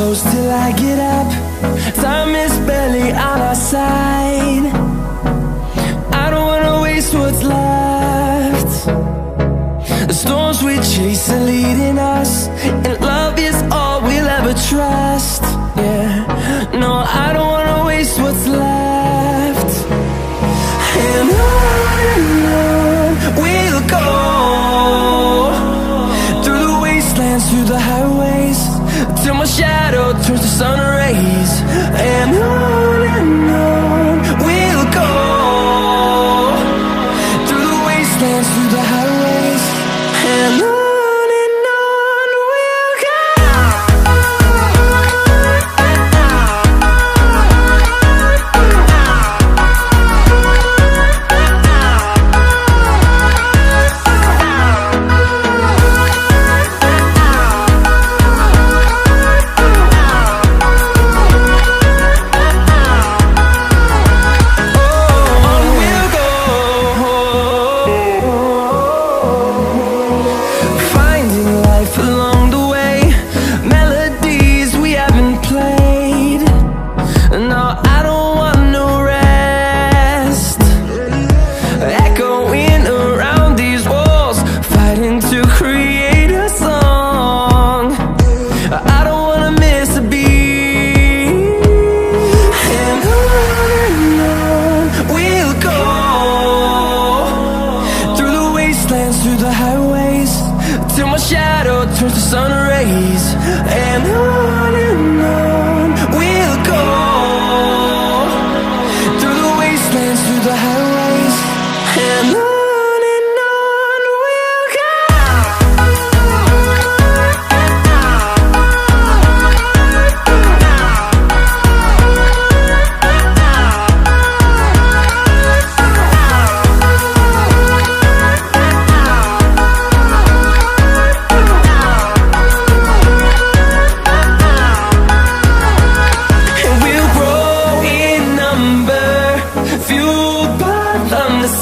close till I get up. Time is barely on our side. I don't wanna waste what's left. The storms we chase are leading us, and love is all we'll ever trust. Yeah, no, I don't wanna waste what's left. And on we'll go, through the wastelands, through the highways, till my shadow turns to sun rays. And on we'll go, through the wastelands, through the highways, and on we'll go. Through the highways, till my shadow turns to sun rays. And on we'll go, through the wastelands, through the highways, and on we'll go.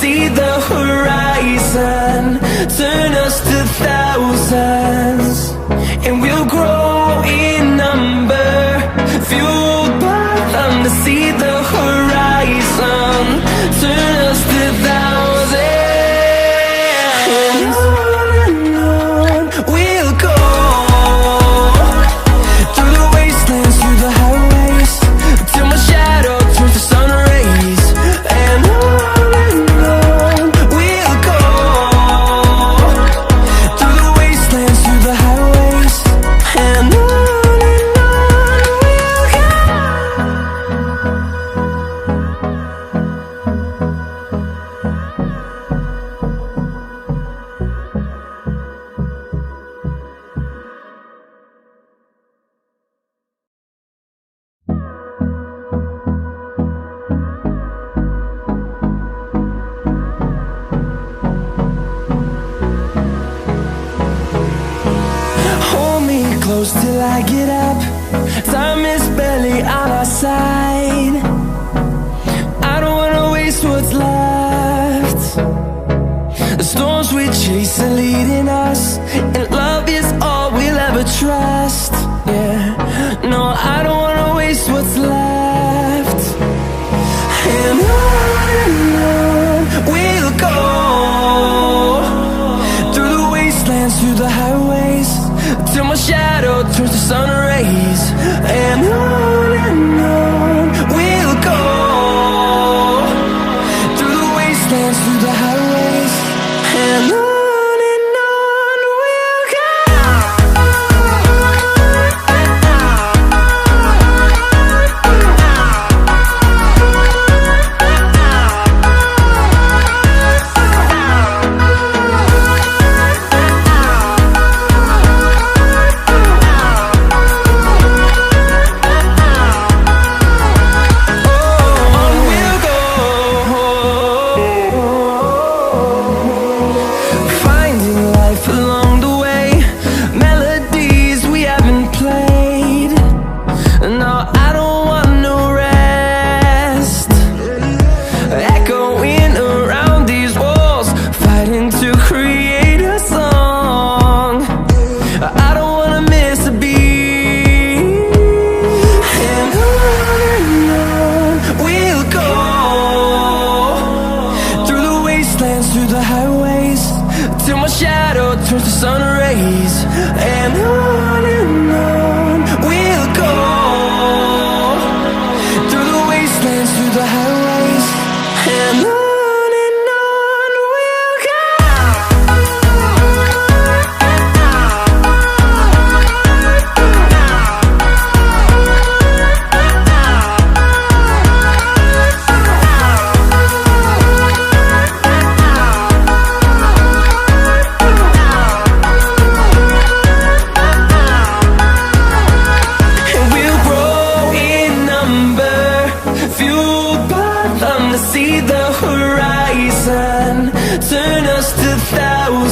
See the horizon, turn us to thousands, and we'll grow in number, fueled by them to see the horizon, turn us to thousands. And on we'll go, through the wastelands, through the highways, till my shadow turns to sun rays. And close till I get up. Time is barely on our side. I don't wanna waste what's left. The storms we chase are leading us, and love is all we'll ever trust. Yeah, no, I don't wanna waste what's left. And on we'll go, through the wastelands, through the highways, till my shadow turns to sun rays. And on we'll go, through the wastelands, through the highways, and on we'll go.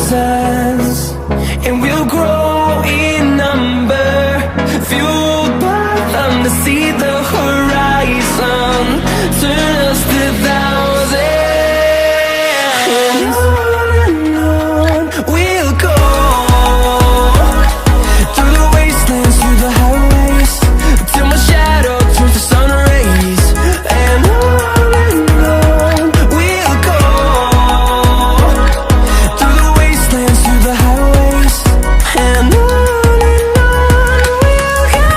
thousands, and we'll grow in number, fueled by them to see the horizon, turn us to thousands. And on we'll go, through the wastelands, through the highways, till my shadow turns to sun rays. And on we'll go, through the wastelands, through the highways. And on we'll go.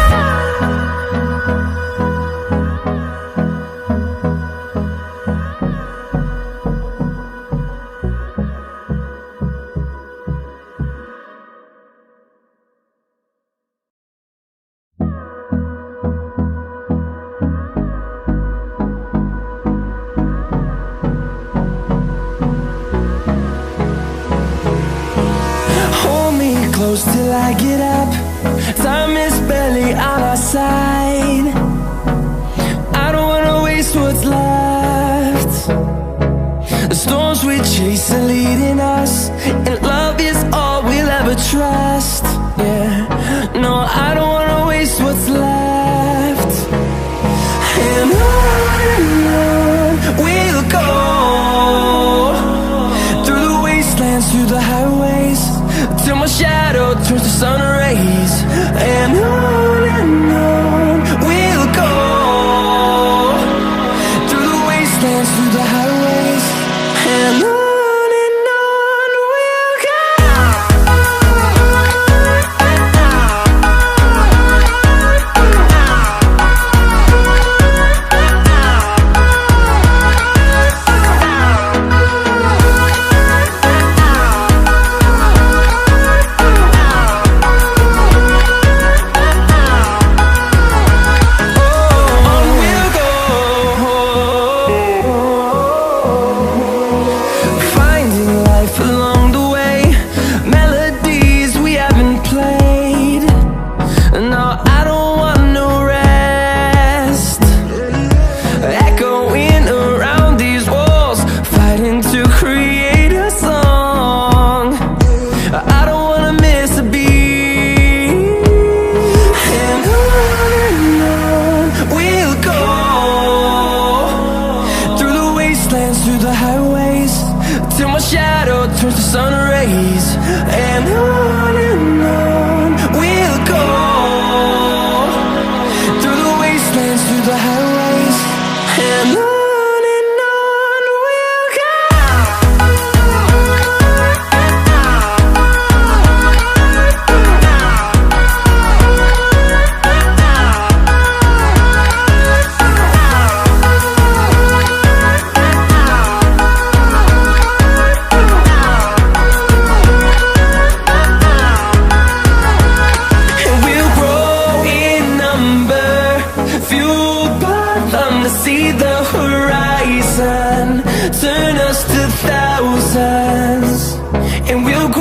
Hold me close till I get up. Time is barely on our side. I don't wanna waste what's left. The storms we chase are leading us, and love is all we'll ever trust. Yeah, no, I don't wanna waste what's left. And on we'll go, through the wastelands, through the highways, till my shadow turns to sun rays. And on we'll go, through the wastelands, through the highways. And on we'll go. Finding life along the way, melodies we haven't played. No, I don't want no rest. Echoing around these walls, fighting to create a song. I don't wanna miss a beat. And on we'll go, through the wastelands, through the highways, till my shadow turns to sun rays. And on we'll go, through the wastelands, through the highways. And on we'll go. And we'll grow in number, fueled by them to see the horizon, turn us to thousands, and we'll grow